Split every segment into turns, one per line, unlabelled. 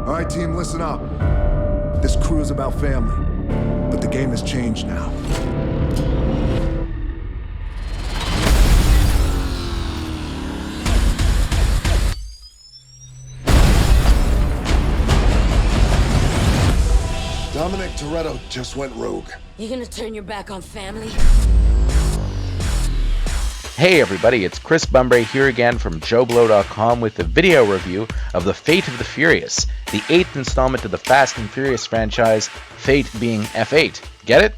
All right, team, listen up. This crew is about family, but the game has changed now. Dominic Toretto just went rogue.
You gonna turn your back on family?
Hey everybody, it's Chris Bumbray here again from JoBlo.com with a video review of The Fate of the Furious, the 8th installment of the Fast and Furious franchise, Fate being F8. Get it?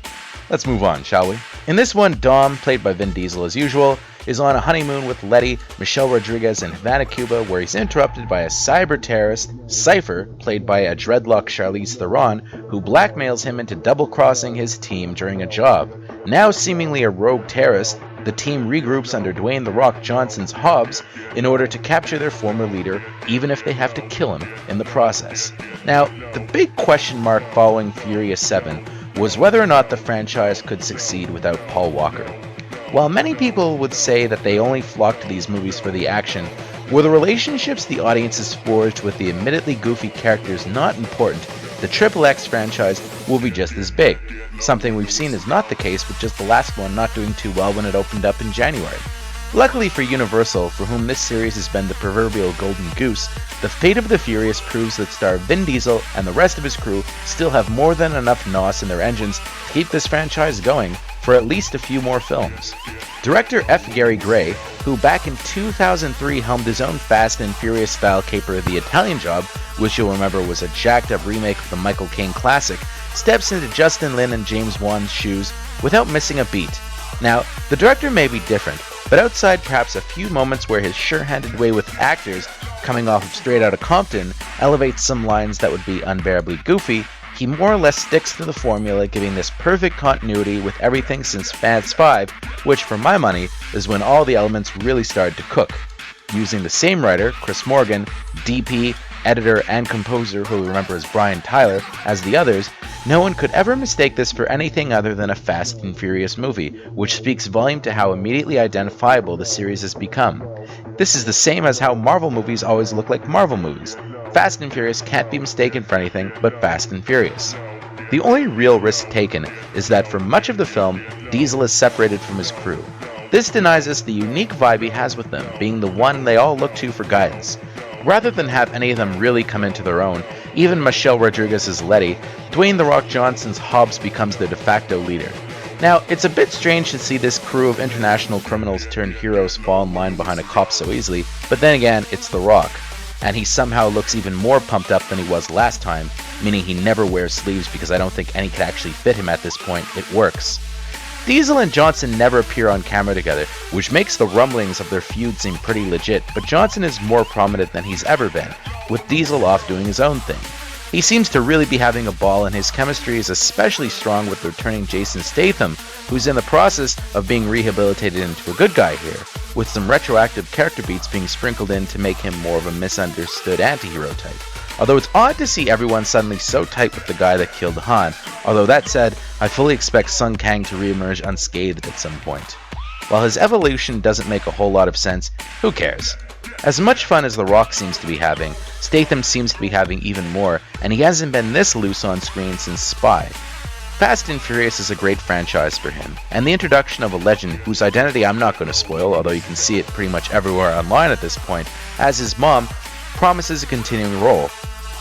Let's move on, shall we? In this one, Dom, played by Vin Diesel as usual, is on a honeymoon with Letty, Michelle Rodriguez, in Havana, Cuba, where he's interrupted by a cyber terrorist, Cypher, played by a dreadlock Charlize Theron, who blackmails him into double-crossing his team during a job. Now seemingly a rogue terrorist, the team regroups under Dwayne "The Rock" Johnson's Hobbs in order to capture their former leader, even if they have to kill him in the process. Now, the big question mark following Furious 7 was whether or not the franchise could succeed without Paul Walker. While many people would say that they only flock to these movies for the action, were the relationships the audiences forged with the admittedly goofy characters not important, the XXX franchise will be just as big. Something we've seen is not the case with just the last one not doing too well when it opened up in January. Luckily for Universal, for whom this series has been the proverbial golden goose, The Fate of the Furious proves that star Vin Diesel and the rest of his crew still have more than enough NOS in their engines to keep this franchise going for at least a few more films. Director F. Gary Gray, who back in 2003 helmed his own Fast and Furious style caper The Italian Job, which you'll remember was a jacked up remake of the Michael Caine classic, steps into Justin Lin and James Wan's shoes without missing a beat. Now, the director may be different, but outside perhaps a few moments where his sure-handed way with actors, coming off of Straight Outta Compton, elevates some lines that would be unbearably goofy, he more or less sticks to the formula, giving this perfect continuity with everything since Fast 5, which for my money is when all the elements really started to cook. Using the same writer, Chris Morgan, DP, editor, and composer, who we remember as Brian Tyler, as the others, no one could ever mistake this for anything other than a Fast and Furious movie, which speaks volume to how immediately identifiable the series has become. This is the same as how Marvel movies always look like Marvel movies. Fast and Furious can't be mistaken for anything but Fast and Furious. The only real risk taken is that for much of the film, Diesel is separated from his crew. This denies us the unique vibe he has with them, being the one they all look to for guidance. Rather than have any of them really come into their own, even Michelle Rodriguez's Letty, Dwayne "The Rock" Johnson's Hobbs becomes their de facto leader. Now, it's a bit strange to see this crew of international criminals turned heroes fall in line behind a cop so easily, but then again, it's The Rock. And he somehow looks even more pumped up than he was last time, meaning he never wears sleeves because I don't think any could actually fit him at this point. It works. Diesel and Johnson never appear on camera together, which makes the rumblings of their feud seem pretty legit, but Johnson is more prominent than he's ever been, with Diesel off doing his own thing. He seems to really be having a ball, and his chemistry is especially strong with returning Jason Statham, who's in the process of being rehabilitated into a good guy here, with some retroactive character beats being sprinkled in to make him more of a misunderstood anti-hero type. Although it's odd to see everyone suddenly so tight with the guy that killed Han, although that said, I fully expect Sung Kang to reemerge unscathed at some point. While his evolution doesn't make a whole lot of sense, who cares? As much fun as The Rock seems to be having, Statham seems to be having even more, and he hasn't been this loose on screen since Spy. Fast and Furious is a great franchise for him, and the introduction of a legend whose identity I'm not going to spoil, although you can see it pretty much everywhere online at this point, as his mom, promises a continuing role.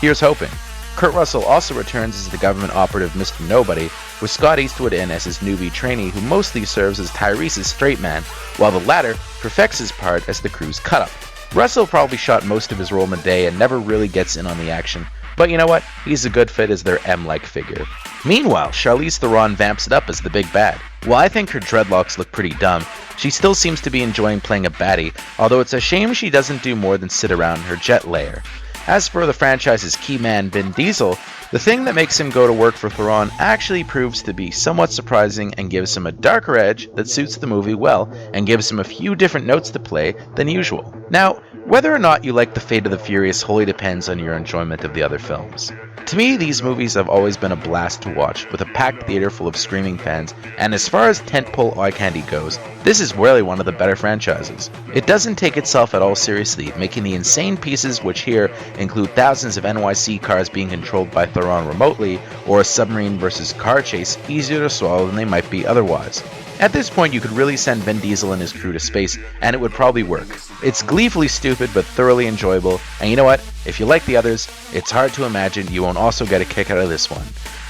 Here's hoping. Kurt Russell also returns as the government operative Mr. Nobody, with Scott Eastwood in as his newbie trainee who mostly serves as Tyrese's straight man, while the latter perfects his part as the crew's cut-up. Russell probably shot most of his role in the day and never really gets in on the action, but you know what? He's a good fit as their M-like figure. Meanwhile, Charlize Theron vamps it up as the big bad. While I think her dreadlocks look pretty dumb, she still seems to be enjoying playing a baddie, although it's a shame she doesn't do more than sit around in her jet lair. As for the franchise's key man, Vin Diesel, the thing that makes him go to work for Theron actually proves to be somewhat surprising and gives him a darker edge that suits the movie well and gives him a few different notes to play than usual. Now, whether or not you like The Fate of the Furious wholly depends on your enjoyment of the other films. To me, these movies have always been a blast to watch, with a packed theater full of screaming fans, and as far as tentpole eye candy goes, this is really one of the better franchises. It doesn't take itself at all seriously, making the insane pieces which here include thousands of NYC cars being controlled by Theron remotely, or a submarine versus car chase easier to swallow than they might be otherwise. At this point, you could really send Vin Diesel and his crew to space, and it would probably work. It's gleefully stupid, but thoroughly enjoyable, and you know what? If you like the others, it's hard to imagine you won't also get a kick out of this one.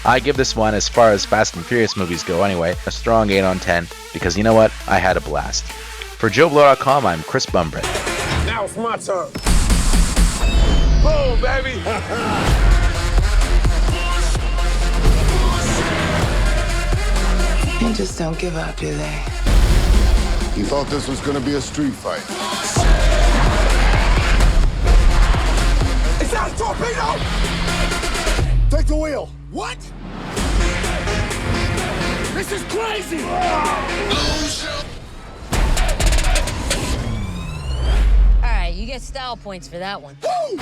I give this one, as far as Fast and Furious movies go anyway, a strong 8 on 10, because you know what? I had a blast. For JoBlo.com, I'm Chris Bumbray.
Now it's my turn. Boom, baby!
They just don't give up, do they?
You thought this was gonna be a street fight.
It's not a torpedo!
Take the wheel.
What? This is crazy!
Alright, you get style points for that one.
Woo!